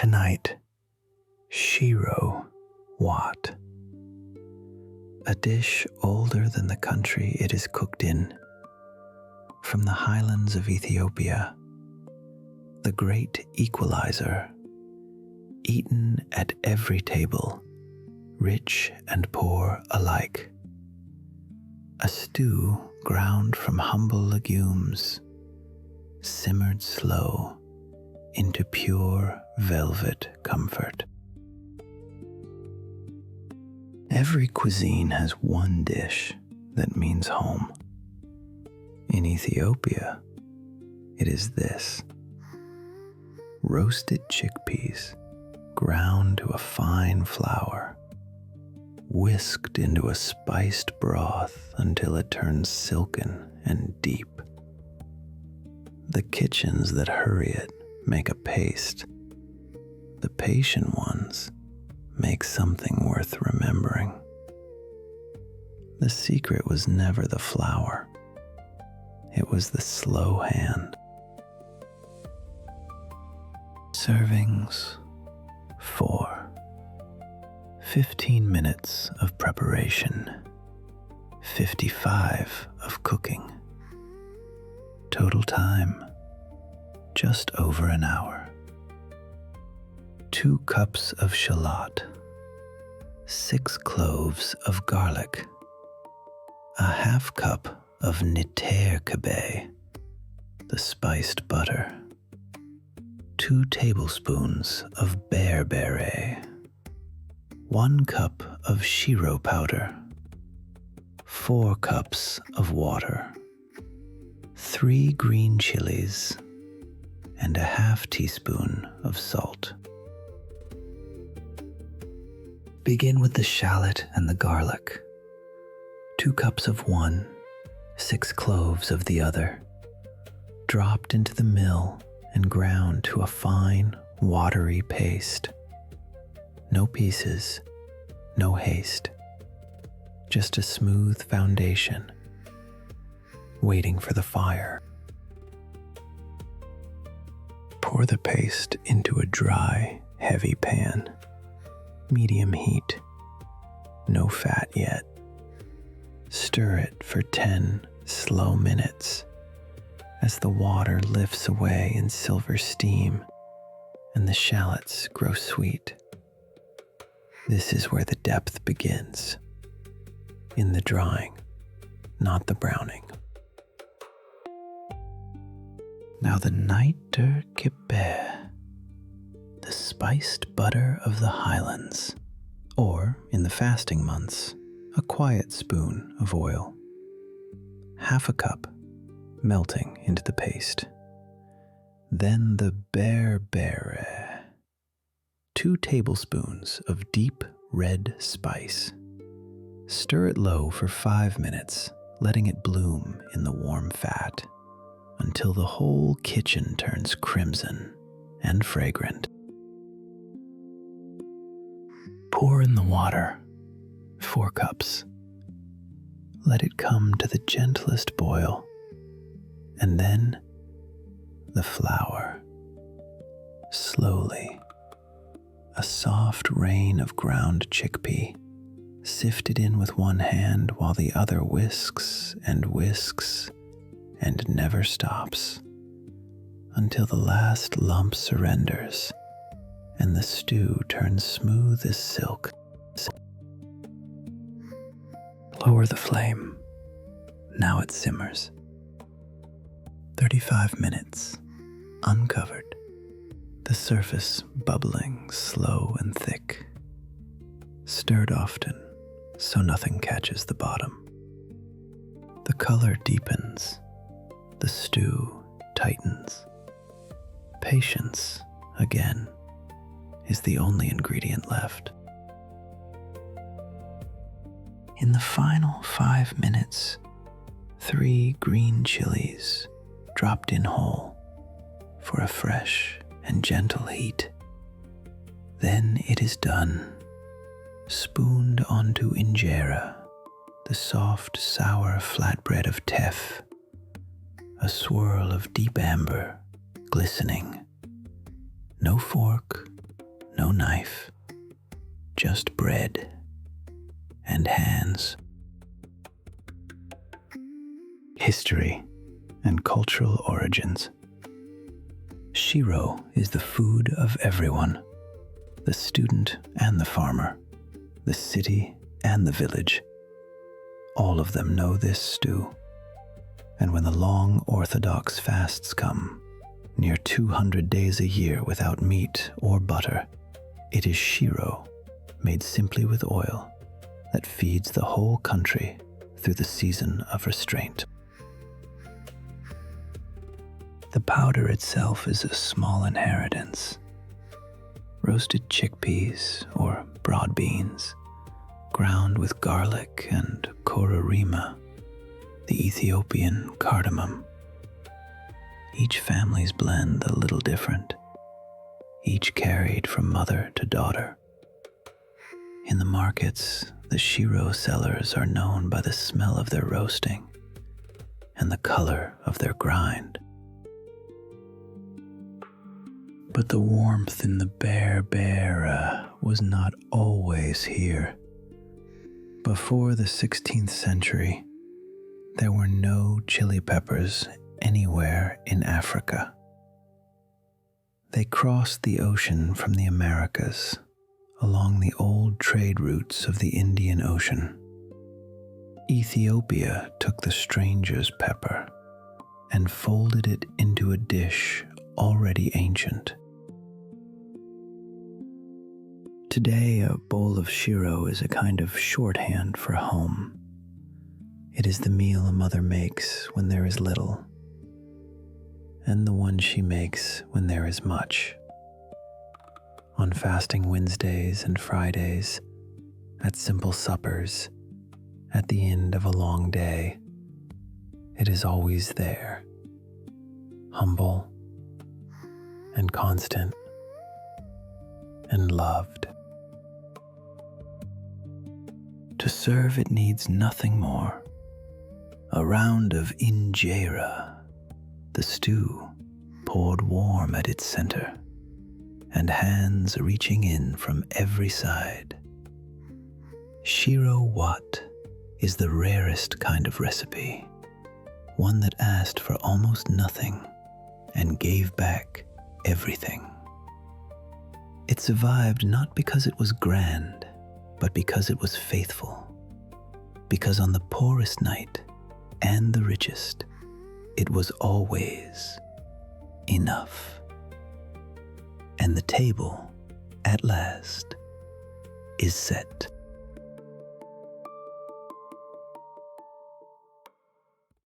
Tonight, Shiro Wat, a dish older than the country it is cooked in. From the highlands of Ethiopia, the great equalizer, eaten at every table, rich and poor alike. A stew ground from humble legumes, simmered slow into pure velvet comfort. Every cuisine has one dish that means home. In Ethiopia, it is this: roasted chickpeas ground to a fine flour, whisked into a spiced broth until it turns silken and deep. The kitchens that hurry it make a paste. The patient ones make something worth remembering. The secret was never the flour. It was the slow hand. Servings 4. 15 minutes of preparation, 55 of cooking. Total time, just over an hour. 2 cups of shallot, 6 cloves of garlic, a half cup of Tigray, the spiced butter, 2 tablespoons of berbere, 1 cup of Shiro powder, 4 cups of water, 3 green chilies, and a half teaspoon of salt. Begin with the shallot and the garlic. 2 cups of one, 6 cloves of the other, dropped into the mill and ground to a fine, watery paste. No pieces, no haste, just a smooth foundation, waiting for the fire. Pour the paste into a dry, heavy pan, medium heat, no fat yet. Stir it for 10 slow minutes as the water lifts away in silver steam and the shallots grow sweet. This is where the depth begins, in the drying, not the browning. Now the niter Chickpea, the spiced butter of the highlands, or in the fasting months, a quiet spoon of oil. Half a cup, melting into the paste. Then the berbere, 2 tablespoons of deep red spice. Stir it low for 5 minutes, letting it bloom in the warm fat until the whole kitchen turns crimson and fragrant. Pour in the water, 4 cups. Let it come to the gentlest boil, and then the flour. Slowly, a soft rain of ground chickpea, sifted in with one hand while the other whisks and never stops, until the last lump surrenders and the stew turns smooth as silk. Lower the flame. Now it simmers. 35 minutes, uncovered, the surface bubbling slow and thick. Stirred often so nothing catches the bottom. The color deepens, the stew tightens. Patience, again, is the only ingredient left. In the final 5 minutes, 3 green chilies dropped in whole for a fresh and gentle heat. Then it is done, spooned onto injera, the soft, sour flatbread of teff, a swirl of deep amber, glistening. No fork, no knife, just bread and hands. History and cultural origins. Shiro is the food of everyone, the student and the farmer, the city and the village. All of them know this stew. And when the long Orthodox fasts come, near 200 days a year without meat or butter, it is Shiro, made simply with oil, that feeds the whole country through the season of restraint. The powder itself is a small inheritance. Roasted chickpeas or broad beans, ground with garlic and kororima, the Ethiopian cardamom. Each family's blend a little different, each carried from mother to daughter. In the markets, the Shiro sellers are known by the smell of their roasting and the color of their grind. But the warmth in the berbere was not always here. Before the 16th century, there were no chili peppers anywhere in Africa. They crossed the ocean from the Americas along the old trade routes of the Indian Ocean. Ethiopia took the stranger's pepper and folded it into a dish already ancient. Today, a bowl of shiro is a kind of shorthand for home. It is the meal a mother makes when there is little, and the one she makes when there is much. On fasting Wednesdays and Fridays, at simple suppers, at the end of a long day, it is always there, humble and constant and loved. To serve it needs nothing more. A round of injera, the stew poured warm at its center, and hands reaching in from every side. Shiro Wat is the rarest kind of recipe, one that asked for almost nothing and gave back everything. It survived not because it was grand, but because it was faithful. Because on the poorest night and the richest, it was always enough. And the table, at last, is set.